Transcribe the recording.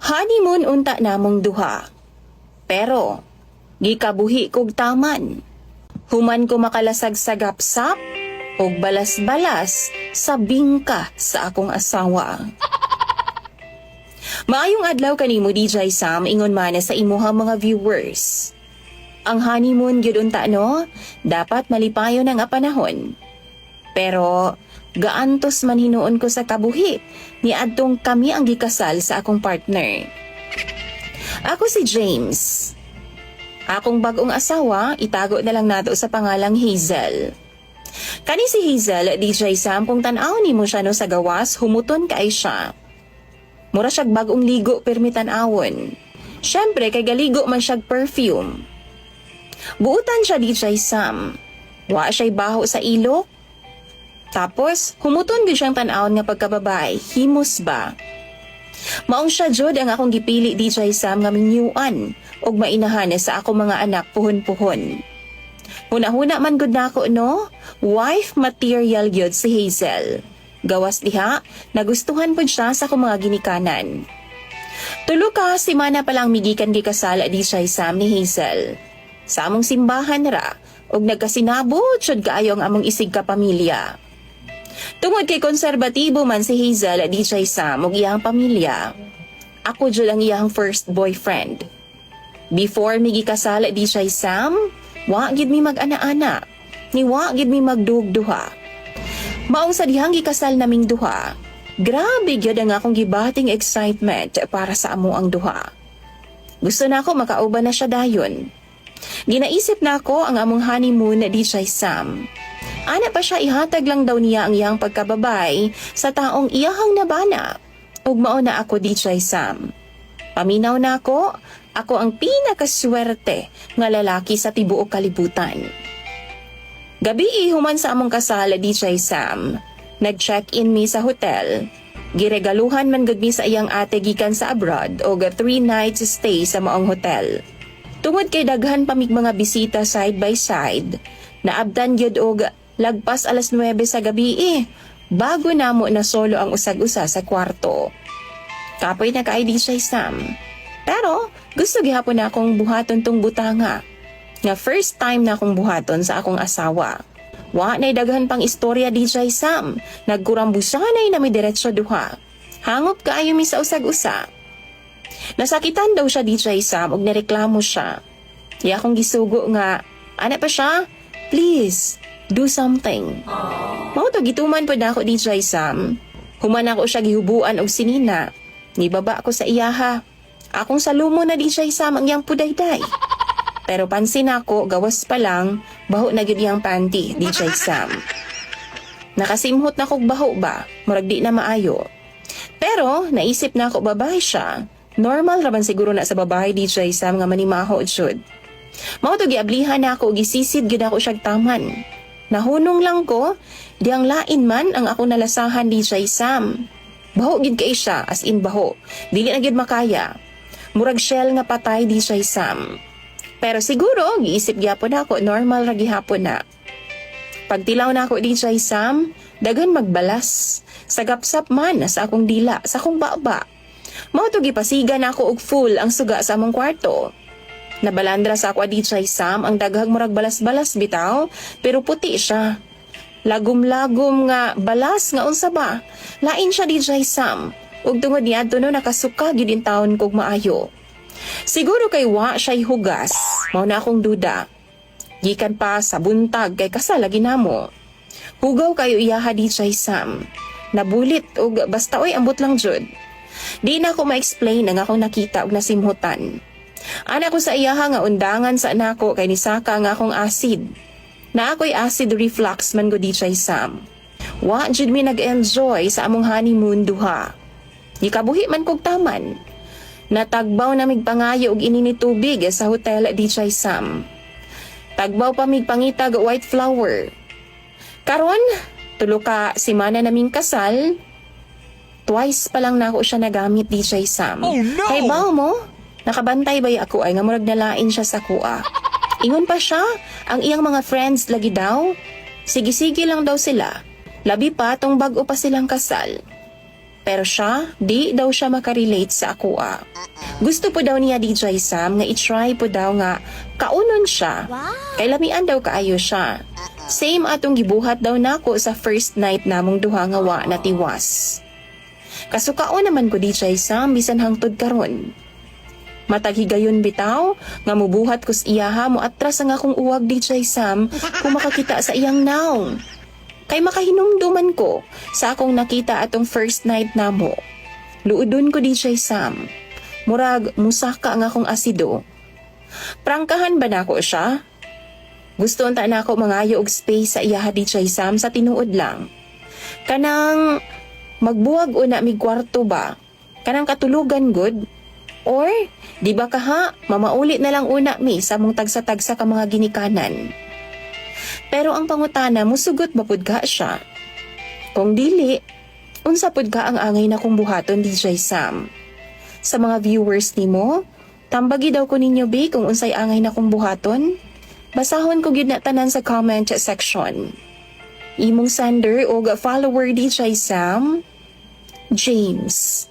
Honeymoon unta namong duha. Pero, gikabuhi kog taman. Human ko makalasag sa gapsap, og balas-balas sa bingka sa akong asawa. Maayong adlaw kanimo DJ Sam, ingon man sa imuhang mga viewers. Ang honeymoon gyud unta no, dapat malipayon ang panahon. Pero gaantos man hinuon ko sa kabuhi ni adtong kami ang gikasal sa akong partner. Ako si James. Akong bagong asawa, itago na lang nato sa pangalang Hazel. Kani si Hazel, DJ Sam, kung tan-aw nimo siya no sa gawas, humuton kaay siya. Mura siyag bagong ligo permi tan-awon. Syempre kay galigo man siyag perfume. Buutan siya DJ Sam. Wa siya'y baho sa ilok. Tapos, humuton gyud siyang tan-awon nga pagkababay, himos ba? Maong siya jud ang akong gipili DJ Sam nga minyuan og mainahan sa akong mga anak puhon-puhon. Huna-huna man gud nako no, wife material gyud si Hazel. Gawas diha, nagustuhan pud siya sa akong mga ginikanan. Tulo ka semana pa lang migikan gikasal DJ Sam ni Hazel. Sa among simbahan ra og nagkasinabot jud kaayo ang among isig ka pamilya. Tungod kay konserbatibo man si Hazel DJ Sam ug iyang pamilya, ako jud ang iyang first boyfriend. Before mi gikasal DJ Sam, wa gid mi mag-ana-ana, ni wa gid mi magdugduha. Maong sa dihang gikasal naming duha, grabe gyud ang akong gibating excitement para sa amo ang duha. Gusto na ako makauban na siya dayon. Ginaisip na ako ang among honeymoon na DJ Sam. Ana pa siya ihatag lang daw niya ang iyang pagkababay sa taong iyahang nabana. Ug mao na ako DJ Sam. Paminaw na ako ang pinakaswerte nga lalaki sa tibuok kalibutan. Gabi human sa among kasal DJ Sam, nag-check-in mi sa hotel. Giregaluhan man gud mi sa iyang ate gikan sa abroad og 3 nights stay sa maong hotel. Tungod kay daghan pa mig mga bisita side by side, naabdan gyud og lagpas alas 9 sa gabi bago namo na solo ang usag-usa sa kwarto. Kapoy na kay DJ Sam. Pero gusto gihapon na akong buhaton tong butanga. Nga first time na akong buhaton sa akong asawa. Wa na'y daghan pang istorya DJ Sam. Nagkurambusanay na may diretso duha. Hangop kaayo mi sa usag-usa. Nasakitan daw siya DJ Sam ug nireklamo siya. Iya akong gisugo nga, ana pa siya? Please, do something. Mao to gituman pod ako DJ Sam. Human ako siya gihubuan og sinina. Nibaba ko sa iyaha. Akong salumo na DJ Sam ang iyang pudayday. Pero pansin ako, gawas pa lang, baho na gyud iyang panty, DJ Sam. Nakasimhot na kog baho ba, murag di na maayo. Pero naisip na ako babae siya. Normal raman siguro na sa babae DJ Sam nga manimaho jud. Mao to giablihan na ako, gisisid gyud ako siyag taman. Nahunong lang ko, diyang lain man ang ako nalasahan DJ Sam. Baho gid kay siya, as in baho. Dili na gid makaya. Murag shell nga patay DJ Sam. Pero siguro, giisip gyapon ako, normal ra gihapon na. Pagtilaw na ako DJ Sam, daghan magbalas. Sagapsap man sa akong dila, sa akong baba. Mao to gipasigan ako og full ang suga sa among kwarto. Nabalandra sa ako DJ Sam ang daghang murag balas-balas bitaw, pero puti siya. Lagom-lagom nga balas nga unsa ba? Lain siya DJ Sam. Ug tungod niadto no nakasuka gyud in taon kog maayo. Siguro kay wa siya'y hugas, mao na akong duda. Gikan pa sa buntag kay kasal lagi namo. Hugaw kayo iyaha DJ Sam. Nabulit og basta oy ambot lang jud. Di na ako ma-explain ang akong nakita og nasimhutan. Ana ko sa iyaha nga undangan sa anako kay nisaka nga akong acid. Na ako'y acid reflux man go DJ Sam. Wa jud mi nag-enjoy sa among honeymoon duha. Gikabuhi man kog taman. Natagbaw na mig pangayo og inini tubig sa hotel DJ Sam. Tagbaw pa mig pangitag white flower. Karon, tulo ka semana naming kasal. Twice pa lang na ako siya nagamit DJ Sam. Oh no! Kay baw mo, nakabantay ba ako ay nga murag nalain siya sa kuha. Ingon pa siya, ang iyang mga friends lagi daw. Sige-sige lang daw sila. Labi pa tong bag-o pa silang kasal. Pero siya, di daw siya makarelate sa akoa. Gusto po daw niya DJ Sam nga i-try po daw nga kaunon siya. Kay lamian daw kaayo siya. Same atong gibuhat daw nako sa first night namong duha nga wa natiwas. Kasukao naman ko DJ Sam bisan hangtod karon. Matag higayon bitaw nga mubuhat kus iyaha mo atras ang akong uwag DJ Sam kung makakita sa iyang naong. Kay makahinumduman ko sa akong nakita atong first night namo. Luudon ko DJ Sam. Murag musaka ang akong asido. Prangkahan ba nako siya? Gusto unta nako mangayo og space sa iyaha DJ Sam sa tinuod lang. Kanang magbuwag una mig kwarto ba? Kanang katulugan good? Or di ba kaha mamaulit na lang una mi sa mong tagsa-tagsa ka mga ginikanan? Pero ang pangutana musugot mapud ka siya. Kung dili, unsa pud ka ang angay na kong buhaton DJ Sam? Sa mga viewers nimo, tambagi daw ko ninyo be kung unsay angay na kong buhaton. Basahon ko gyud na tanan sa comment section. Imong sender o follower DJ Sam, James.